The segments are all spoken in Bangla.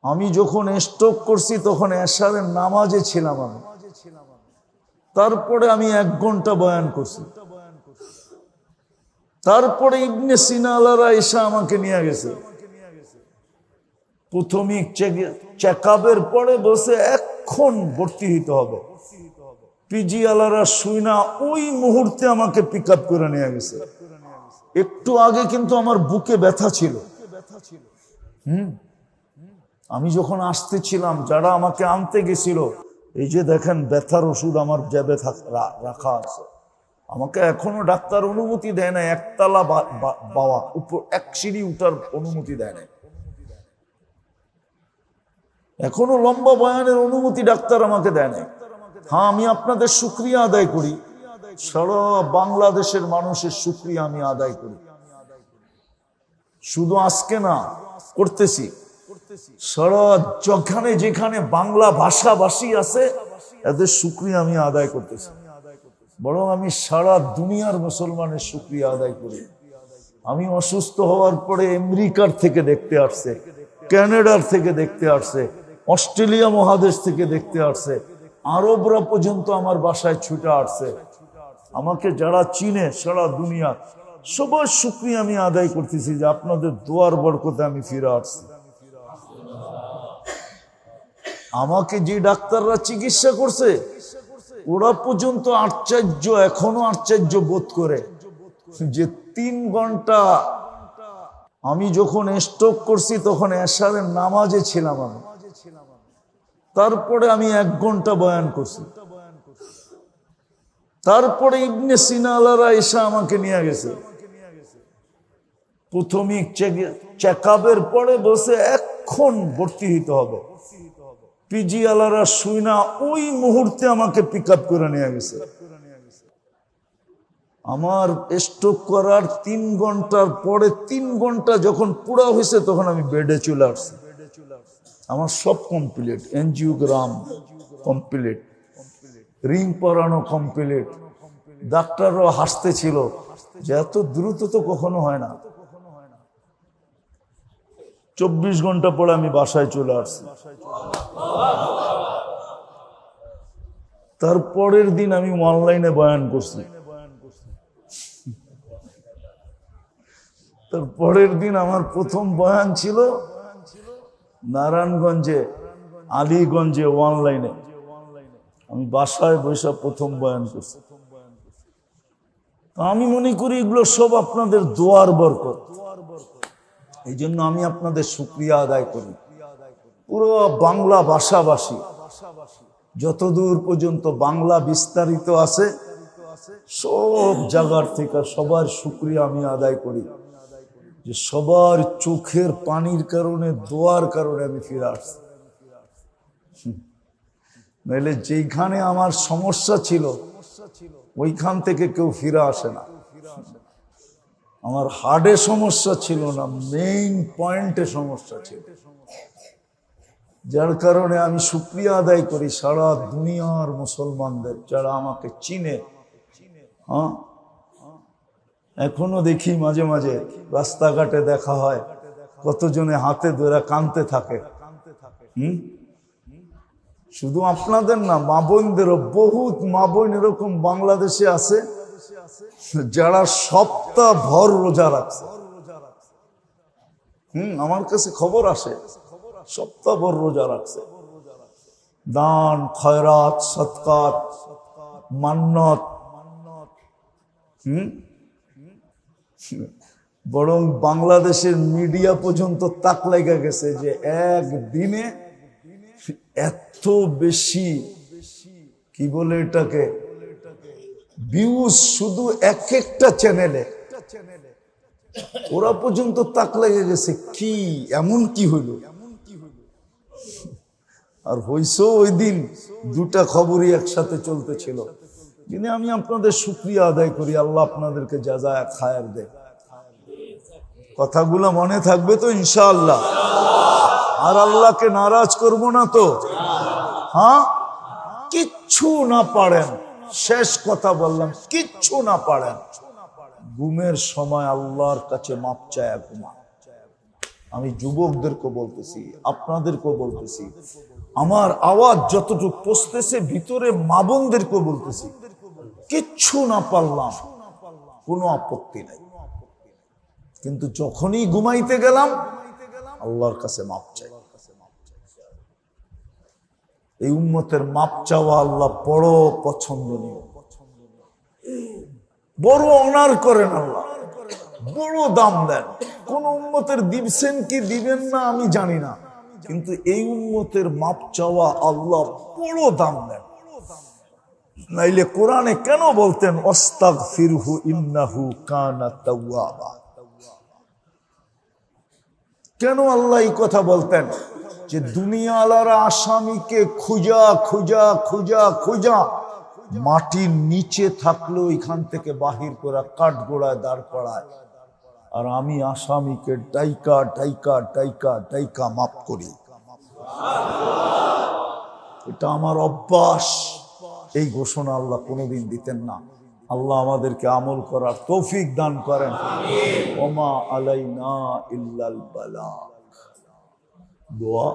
আমি যখন স্ট্রোক করছি তখন এশারের নামাজে ছিলাম আমি। তারপরে আমি 1 ঘন্টা বয়ান করছি। তারপরে ইবনে সিনা আলারা এসে আমাকে নিয়ে গেছে। প্রাথমিক চেকআপের পরে বসে এখন ভর্তি হইতে হবে। পিজি আলারা শুইনা ওই মুহূর্তে আমাকে পিক আপ করে নিয়ে গেছে। একটু আগে কিন্তু আমার বুকে ব্যথা ছিল। আমি যখন আসতেছিলাম, যারা আমাকে আনতে গেছিল, এই যে দেখেন ব্যথার ওষুধ আমার জ্যাবে রাখা আছে। আমাকে এখনো ডাক্তার অনুমতি দেয় না একতলা বাওয়া উপর 1 সিঁড়ি উঠার অনুমতি দেয় না। এখনো লম্বা বয়ানের অনুমতি ডাক্তার আমাকে দেয় না। হ্যাঁ, আমি আপনাদের শুকরিয়া আদায় করি, সারা বাংলাদেশের মানুষের শুকরিয়া আমি আদায় করি। শুধু আজকে না, করতেছি। সারা যেখানে যেখানে বাংলা ভাষাভাষী আছে এদের শুকরিয়া আমি আদায় করতেছি। বরং আমি সারা দুনিয়ার মুসলমানের শুকরিয়া আদায় করি। আমি অসুস্থ হওয়ার পরে আমেরিকার থেকে দেখতে আসছে, কানাডার থেকে দেখতে আসছে, অস্ট্রেলিয়া মহাদেশ থেকে দেখতে আসছে, আরবরা পর্যন্ত আমার বাসায় ছুটে আসছে। আমাকে যারা চিনে সারা দুনিয়া, সবার শুকরিয়া আমি আদায় করতেছি যে আপনাদের দোয়ার বরকতে আমি ফিরে আসছি। আমাকে যে ডাক্তাররা চিকিৎসা করছে ওরা পর্যন্ত আশ্চর্য, এখনো আশ্চর্য বোধ করে যে 3 ঘন্টা আমি যখন স্ট্রোক করছি তখন এশারের নামাজে ছিলাম আমি। তারপরে আমি 1 ঘন্টা বয়ান করছি। তারপরে ইবনে সিনা আলারা এসে আমাকে নিয়ে গেছে। প্রাথমিক চেকআপের পরে বসে এখন ভর্তি হইতে হবে। পিজি আলারা শুইনা ওই মুহূর্তে আমাকে পিক আপ করে নিয়ে গেছে। আমার স্ট্রোক করার 3 ঘন্টার পরে 3 ঘন্টা যখন পুরা হয়েছে তখন আমি বেডে চলে আসছি। আমার সব কমপ্লিট, এনজিওগ্রাম কমপ্লিট, রিং পরানো কমপ্লিট। ডাক্তারও হাসতে ছিল যে এত দ্রুত তো কখনো হয় না। 24 ঘন্টা পরে আমি বাসায় চলে আসছি। তারপরের দিন আমি অনলাইনে বয়ান করছি। তারপরের দিন আমার প্রথম বয়ান ছিল নারায়ণগঞ্জে, আলীগঞ্জে অনলাইনে। আমি বাসায় বসে প্রথম বয়ান করছি। আমি মনে করি এগুলো সব আপনাদের দোয়ার বরকত। এই জন্য আমি আপনাদের শুকরিয়া আদায় করি। পুরো বাংলা ভাষাভাষী যতদূর পর্যন্ত বাংলা বিস্তারিত আছে সব জায়গার থেকে সবার শুকরিয়া আমি আদায় করি যে সবার চোখের পানির কারণে, দোয়ার কারণে আমি ফিরে আসছি। নাহলে যেখানে আমার সমস্যা ছিল ওইখান থেকে কেউ ফিরে আসে না। আমার হার্টে সমস্যা ছিল না, মেইন পয়েন্টে সমস্যা ছিল, যার কারণে আমি শুকরিয়া আদায় করি সারা দুনিয়ার মুসলমানদের যারা আমাকে চিনে। হ্যাঁ, এখনো দেখি মাঝে মাঝে রাস্তাঘাটে দেখা হয়, কতজনে হাতে ধরে কাঁদতে থাকে। শুধু আপনাদের না, মা বোনদেরও, বহুত মা বোন এরকম বাংলাদেশে আছে যারা সপ্তাহ ভর রোজা রাখছে। আমার কাছে খবর আসে সপ্তাহ ভর রোজা রাখছে। দান, খয়রাত, সদকাত, মান্নত। বরং বাংলাদেশের মিডিয়া পর্যন্ত তাক লেগে গেছে যে একদিনে এত বেশি, কি বলে এটাকে, ভিউজ শুধু এক একটা চ্যানেলে। ওরা পর্যন্ত তাক লেগে গেছে কি এমন কি হইল। আর হইছো ওই দিন 2টা খবরই একসাথে চলতেছিল। যিনি আমি আপনাদের শুকরিয়া আদায় করি, আল্লাহ আপনাদেরকে জাযায়ে খায়ের দেয়। কথাগুলো মনে থাকবে তো ইনশাআল্লাহ? আর আল্লাহকে নারাজ করব না তো? হ্যাঁ, কিচ্ছু না পারেন, শেষ কথা বললাম, কিচ্ছু না পারেন, ঘুমের সময় আল্লাহর কাছে মাপ চায়া ঘুমা। আমি যুবকদেরকে বলতেছি, আপনাদেরকেও বলতেছি, আমার আওয়াজ যতটুকু পৌঁছতেছে ভিতরে মা বোনদেরকে বলতেছি, কিচ্ছু না পারলাম কোনো আপত্তি নাই, কিন্তু যখনই ঘুমাইতে গেলাম আল্লাহর কাছে মাপ চাই। এই উম্মতের মাপ চাওয়া আল্লাহ বড় পছন্দনীয়, বড় অনার করেন আল্লাহ, বড় দাম দেন। কোন উম্মতের দিবসেন কি দিবেন না আমি জানি না, কিন্তু এই উম্মতের মাপ চাওয়া আল্লাহ বড় দাম দেন। নাইলে কোরআনে কেন বলতেন আস্তাগফিরহু ইন্নাহু কানা তাওয়াবা? কেন আল্লাহ এই কথা বলতেন যে দুনিয়াওয়ালারা আসামিকে খুঁজা খুঁজা খুঁজা খুঁজা মাটির নিচে থাকলেও এখান থেকে বাহির করা কাঠগোড়ায় দাঁড় করায়, আর আমি আসামিকে ডাইকা ডাইকা ডাইকা ডাইকা মাফ করি। এটা আমার অভ্যাস। এই ঘোষণা আল্লাহ কোনোদিন দিতেন না। আল্লাহ আমাদেরকে আমল করার তৌফিক দান করেন। ওমা আলাইনা ইল্লাল বালাগ। দোয়া,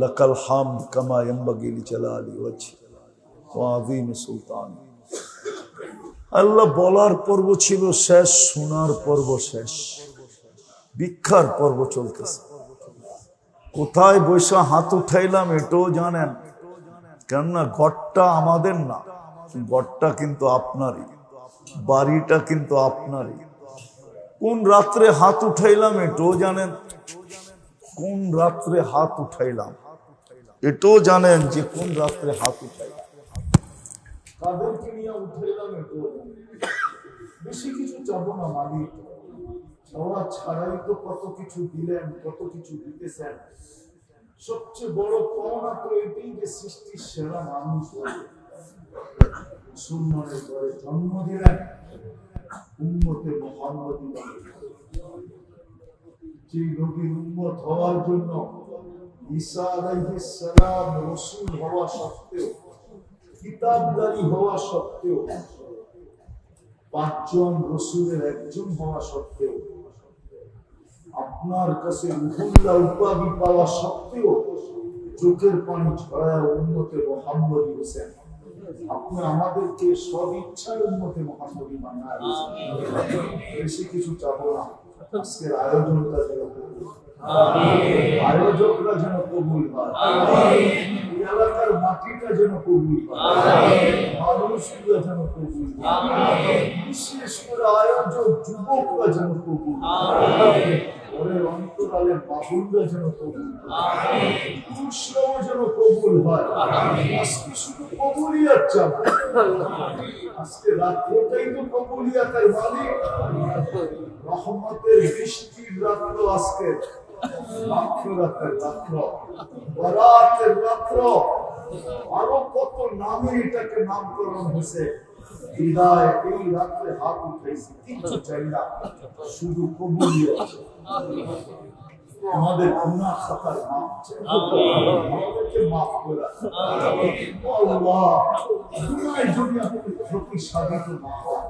লাকাল হামদ কামা ইয়ানবাগি লিজালালি ওয়াজহি ওয়া আযীমি সুলতানি। আল্লাহ বলার পর্ব ছিল শেষ, শোনার পর্ব শেষ, ভিক্ষার পর্ব চলতেছে। কোথায় বৈশা হাত উঠাইলাম এটাও জানেন, কেননা ঘরটা আমাদের না, ঘরটা কিন্তু আপনারই, বাড়িটা কিন্তু আপনারই। কোন রাত্রে হাত উঠাইলাম এটাও জানেন, কোন রাত্রে হাত উঠাইলাম এটাও জানেন, যে কোন রাত্রে হাত উঠাইলাম, কাদেরকে নিয়ে উঠাইলাম এটাও জানেন। বেশি কিছু চাবো না মালিক, চাওয়া ছাড়াই তো কত কিছু দিলেন, কত কিছু দিতেছেন। সবচেয়ে বড় পাওনা তো এটাই যে সৃষ্টির সেরা মানুষ মুসলমানের ঘরে জন্ম দিলেন, উম্মতে মুহাম্মদী যে নবীর উম্মত হওয়ার জন্য ঈসা আলাইহিস সালাম রাসূল হওয়া সত্ত্বেও, কিতাবদারি হওয়া সত্ত্বেও, 5 জন রাসূলের একজন হওয়া সত্ত্বেও, আপনার কাছে রুহুল্লাহ উপাধি পাওয়া সত্ত্বেও চোখের পানি ছড়ায় উম্মতে মুহাম্মদী হোসেন। আপনি আমাদেরকে সব ইচ্ছায় উম্মতে মুহাম্মদী বানায় দিয়েছেন। বেশি কিছু চাবো না। আজকের আয়োজনটা যেন কবুল, আয়োজকরা যেন কবুল হয়, এলাকার মাটিটা যেন কবুল হয়, মানুষগুলো যেন কবুল হয়, বিশেষ করে আয়োজক যুবকরা যেন কবুল হয়, ওদের অন্তরালের বাবুলরা যেন কবুল হয়, পুরুষরাও যেন কবুল হয়। আজকে শুধু কবুলিয়াত চাবো, আজকে রাত্রটাই তো কবুলিয়াতের মালিক। রহমতের বৃষ্টির রাত্র আজকে, মাগফিরাতের রাত্র, বরাতের রাত্র, আরো কত নামে এটাকে নামকরণ হয়েছে। হৃদয় এই রাত্রে হাত উঠাইছি, কিছু চাই না, শুধু কবুলিয়াত। আমাদের গুনাহ খাতার মাপ চাই, আমাদেরকে মাফ করে আল্লাহ। গুনাহে যদি আপনি ক্ষতি সাধিত না হয়,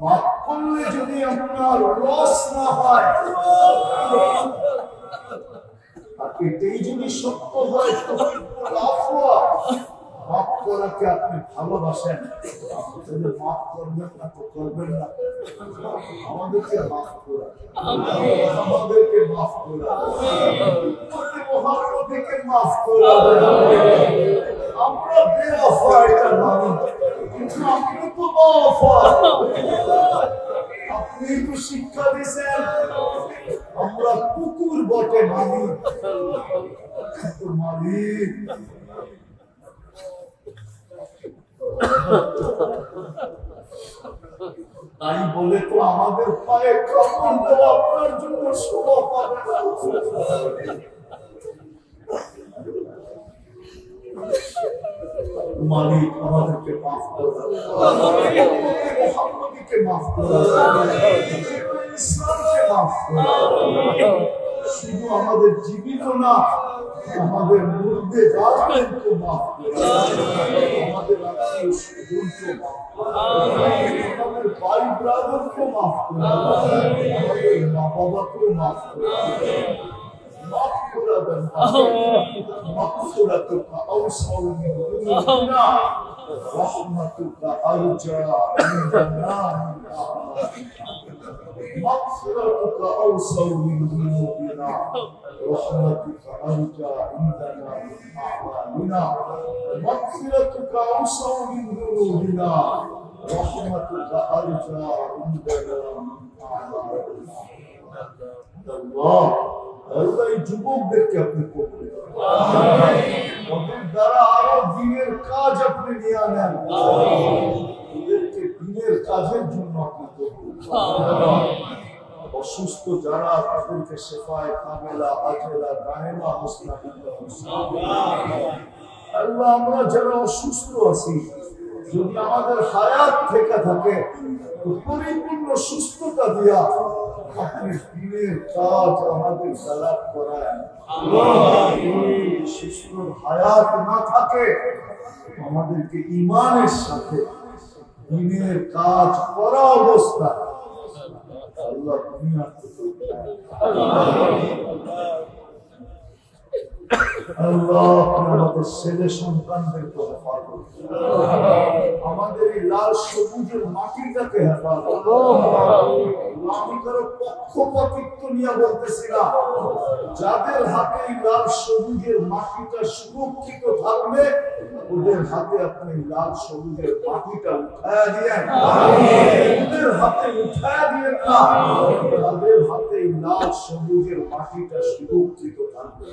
মাফ করলে যদি আপনার লস না হয়, আর এটাই যদি সত্য হয়, মাফ করাকে আপনি ভালোবাসেন, তাহলে মাফ করবেন না তো করবেন না। আমাদেরকে মাফ করা, আমাদেরকে মাফ করা, মহানবীকে মাফ করা। আমরা বেওয়াফা, এটা মানি, কিন্তু আপনি তো ওয়াফা। আপনি তো শিক্ষা দিয়েছেন, আমরা কুকুর বটে মানি, কিন্তু মালিক তাই বলে তো আমাদের পায়ে কাপড় দেওয়া আপনার জন্য শোভা পাবে না। মালিক আমাদেরকে মাফ করুন, মুহাম্মদীকে মাফ করুন, ইসলামকে মাফ করুন। শুধু আমাদের জীবিত না, আমাদের মুর্দে জাতকে মাফ করো, আমাদের আত্মীয় স্বজনকে মাফ করো, আমাদের ভাই ব্রাদারকে মাফ করো, আমাদের মা বাবাকে মাফ করো, মাফ করে দেন। মাগফিরাতুকা আওসাউ মিন যুনুবিনা রাহমাতুকা আরজা ইনদানা مغفرتك أوسع من ذنوبنا رحمتك أرجى عندنا من أعمالنا مغفرتك أوسع من ذنوبنا رحمتك أرجى عندنا من أعمالنا الله আল্লাহ এই যুবকদেরকে আপনি করবেন, ওদের দ্বারা আরো দিনের কাজ আপনি নিয়ে আনেন, ওদেরকে দিনের কাজের জন্য আপনি করবেন। অসুস্থ যারা তাদেরকে শেফায়ে কামেলা আজেলা দায়েমা মুস্তাকিমা আল্লাহ, আমরা যারা অসুস্থ আছি যদি আমাদের হায়াত থেকে থাকে তো পরিপূর্ণ সুস্থতা দিয়া আপনি দিনের কাজ আমাদের দ্বারা করায়। সুস্থ হায়াত না থাকে আমাদেরকে ঈমানের সাথে দিনের কাজ করা অবস্থায় আল্লাহ দুনিয়া থেকে আল্লাহ আমাদের ছেলে সন্তানদেরকে হেফাজত, আমাদের এই লাল সবুজের মাটিটাকে হেফাজত। আমি কারো পক্ষপাতিত্ব নিয়ে বলতেছি না, যাদের হাতে এই লাল সবুজের মাটিটা সুরক্ষিত থাকবে ওদের হাতে আপনি লাল সবুজের মাটিটা উঠায়া দিয়েন, ওদের হাতে উঠায়া দিয়েন না, তাদের হাতে লাল সবুজের মাটিটা সুরক্ষিত থাকবে।